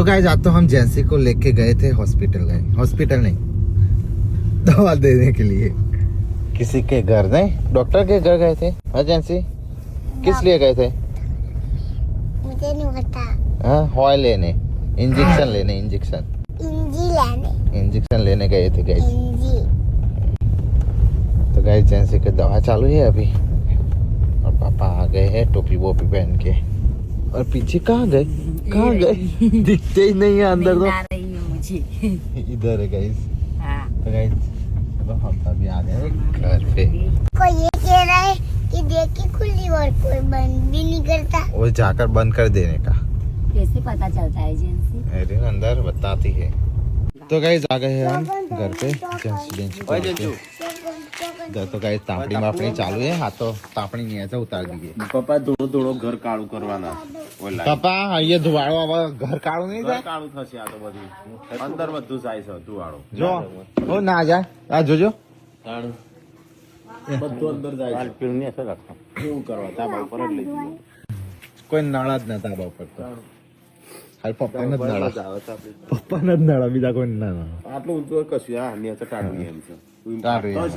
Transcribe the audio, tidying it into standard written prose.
तो गाइस आज तो हम जैंसी को लेके गए थे हॉस्पिटल नहीं दवा देने के लिए किसी के घर नहीं डॉक्टर के घर गए थे। हाँ जैंसी किस लिए गए थे? मुझे नहीं पता। हाँ हॉय लेने इंजेक्शन लेने इंजेक्शन लेने गए थे गाइस। तो गाइस जैंसी की दवा चालू है अभी और पापा आ गए हैं टोपी वोपी पहन के। और पीछे कहाँ गए दिखते ही नहीं है अंदर तो इधर है गाइस। तो गाइस चलो हम अभी आ गए घर पे। कोई ये कह रहा है कि देखी खुली और कोई बंद भी नहीं करता। वो जाकर बंद कर देने का कैसे पता चलता है एजेंसी? अरे अंदर बताती है। तो गाइस आ गए हैं हम घर पे तो गाइस तापड़ी मापड़ी चालू है। हाँ तो तापड़ी नहीं ऐसा उतार दीजिए પપ્પા ધોળો ઘર કાળું કરવાના पापा ये धुवाड़ो अब घर काढ़ो नहीं ઘર जाए કાળું થશે આ તો બધું અંદર બધું જાય છે ધુવાળો जो ओ ना जाए आ जो બધું અંદર જાય છે એવું કરવા ધાબા ઉપર જ લઈ જવું कोई नड़ा ज नता बापर तो हाल पप्पा न नड़ा बीजा कोई ना આટલું ઊંચું કશું આ નેચર ટાળવી એમ છે કાઢવી.